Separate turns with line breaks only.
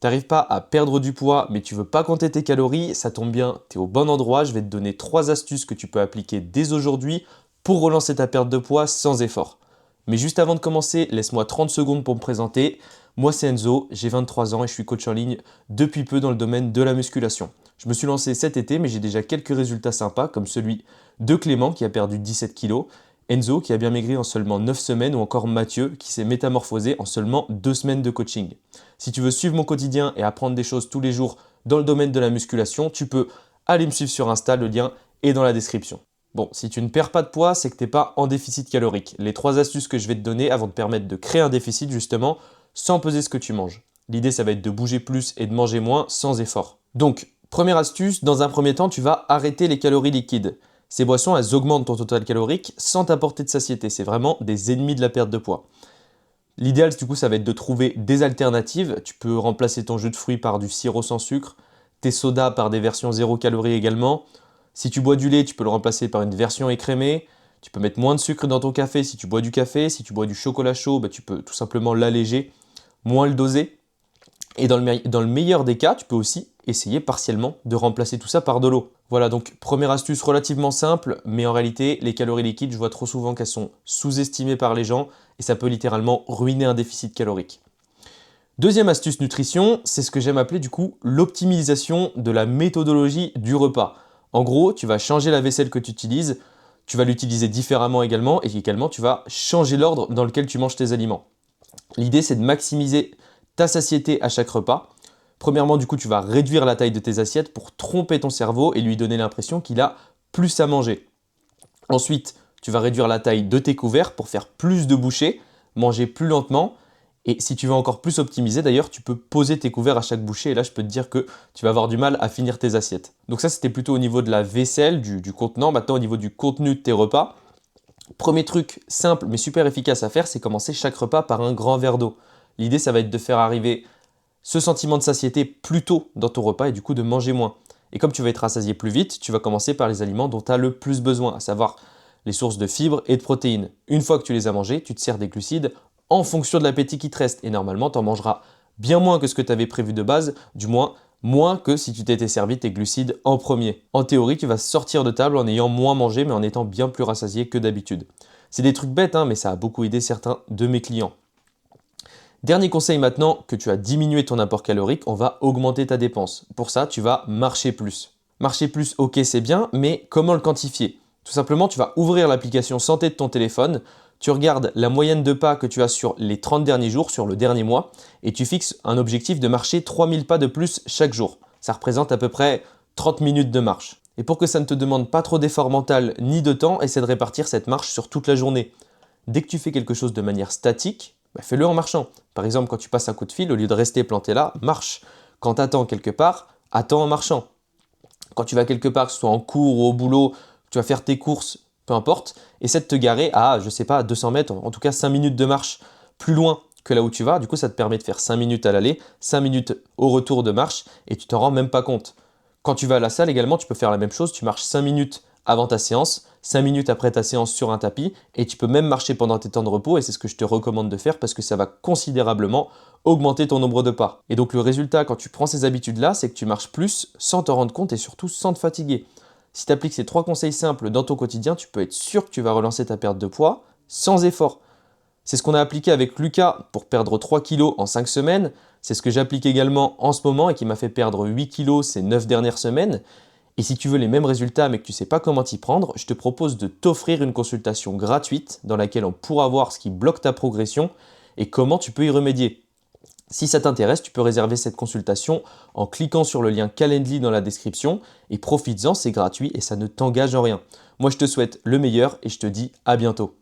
T'arrives pas à perdre du poids, mais tu veux pas compter tes calories, ça tombe bien, tu es au bon endroit. Je vais te donner 3 astuces que tu peux appliquer dès aujourd'hui pour relancer ta perte de poids sans effort. Mais juste avant de commencer, laisse-moi 30 secondes pour me présenter. Moi, c'est Enzo, j'ai 23 ans et je suis coach en ligne depuis peu dans le domaine de la musculation. Je me suis lancé cet été, mais j'ai déjà quelques résultats sympas, comme celui de Clément qui a perdu 17 kilos, Enzo qui a bien maigri en seulement 9 semaines, ou encore Mathieu qui s'est métamorphosé en seulement 2 semaines de coaching. Si tu veux suivre mon quotidien et apprendre des choses tous les jours dans le domaine de la musculation, tu peux aller me suivre sur Insta, le lien est dans la description. Bon, si tu ne perds pas de poids, c'est que tu n'es pas en déficit calorique. Les 3 astuces que je vais te donner vont te permettre de créer un déficit justement sans peser ce que tu manges. L'idée, ça va être de bouger plus et de manger moins sans effort. Donc, première astuce, dans un premier temps, tu vas arrêter les calories liquides. Ces boissons, elles augmentent ton total calorique sans t'apporter de satiété. C'est vraiment des ennemis de la perte de poids. L'idéal, du coup, ça va être de trouver des alternatives. Tu peux remplacer ton jus de fruits par du sirop sans sucre, tes sodas par des versions 0 calories également. Si tu bois du lait, tu peux le remplacer par une version écrémée. Tu peux mettre moins de sucre dans ton café si tu bois du café. Si tu bois du chocolat chaud, tu peux tout simplement l'alléger, moins le doser. Et dans le meilleur des cas, tu peux aussi essayer partiellement de remplacer tout ça par de l'eau. Voilà, donc première astuce relativement simple, mais en réalité, les calories liquides, je vois trop souvent qu'elles sont sous-estimées par les gens et ça peut littéralement ruiner un déficit calorique. Deuxième astuce nutrition, c'est ce que j'aime appeler du coup l'optimisation de la méthodologie du repas. En gros, tu vas changer la vaisselle que tu utilises, tu vas l'utiliser différemment également et également tu vas changer l'ordre dans lequel tu manges tes aliments. L'idée, c'est de maximiser ta satiété à chaque repas. Premièrement, du coup, tu vas réduire la taille de tes assiettes pour tromper ton cerveau et lui donner l'impression qu'il a plus à manger. Ensuite, tu vas réduire la taille de tes couverts pour faire plus de bouchées, manger plus lentement. Et si tu veux encore plus optimiser, d'ailleurs, tu peux poser tes couverts à chaque bouchée. Et là, je peux te dire que tu vas avoir du mal à finir tes assiettes. Donc ça, c'était plutôt au niveau de la vaisselle, du contenant. Maintenant, au niveau du contenu de tes repas. Premier truc simple mais super efficace à faire, c'est commencer chaque repas par un grand verre d'eau. L'idée, ça va être de faire arriver ce sentiment de satiété plus tôt dans ton repas et du coup de manger moins. Et comme tu vas être rassasié plus vite, tu vas commencer par les aliments dont tu as le plus besoin, à savoir les sources de fibres et de protéines. Une fois que tu les as mangés, tu te sers des glucides en fonction de l'appétit qui te reste. Et normalement, tu en mangeras bien moins que ce que tu avais prévu de base, du moins que si tu t'étais servi tes glucides en premier. En théorie, tu vas sortir de table en ayant moins mangé, mais en étant bien plus rassasié que d'habitude. C'est des trucs bêtes, mais ça a beaucoup aidé certains de mes clients. Dernier conseil maintenant que tu as diminué ton apport calorique, on va augmenter ta dépense. Pour ça, tu vas marcher plus. Marcher plus, ok, c'est bien, mais comment le quantifier? Tout simplement, tu vas ouvrir l'application santé de ton téléphone, tu regardes la moyenne de pas que tu as sur les 30 derniers jours, sur le dernier mois, et tu fixes un objectif de marcher 3000 pas de plus chaque jour. Ça représente à peu près 30 minutes de marche. Et pour que ça ne te demande pas trop d'effort mental ni de temps, essaie de répartir cette marche sur toute la journée. Dès que tu fais quelque chose de manière statique, fais-le en marchant. Par exemple, quand tu passes un coup de fil, au lieu de rester planté là, marche. Quand tu attends quelque part, attends en marchant. Quand tu vas quelque part, que ce soit en cours ou au boulot, tu vas faire tes courses, peu importe, essaie de te garer à, 200 mètres, en tout cas 5 minutes de marche plus loin que là où tu vas. Du coup, ça te permet de faire 5 minutes à l'aller, 5 minutes au retour de marche et tu t'en rends même pas compte. Quand tu vas à la salle également, tu peux faire la même chose. Tu marches 5 minutes avant ta séance, 5 minutes après ta séance sur un tapis et tu peux même marcher pendant tes temps de repos et c'est ce que je te recommande de faire parce que ça va considérablement augmenter ton nombre de pas. Et donc le résultat quand tu prends ces habitudes-là, c'est que tu marches plus sans t'en rendre compte et surtout sans te fatiguer. Si tu appliques ces 3 conseils simples dans ton quotidien, tu peux être sûr que tu vas relancer ta perte de poids sans effort. C'est ce qu'on a appliqué avec Lucas pour perdre 3 kilos en 5 semaines. C'est ce que j'applique également en ce moment et qui m'a fait perdre 8 kilos ces 9 dernières semaines. Et si tu veux les mêmes résultats mais que tu ne sais pas comment t'y prendre, je te propose de t'offrir une consultation gratuite dans laquelle on pourra voir ce qui bloque ta progression et comment tu peux y remédier. Si ça t'intéresse, tu peux réserver cette consultation en cliquant sur le lien Calendly dans la description et profites-en, c'est gratuit et ça ne t'engage en rien. Moi je te souhaite le meilleur et je te dis à bientôt.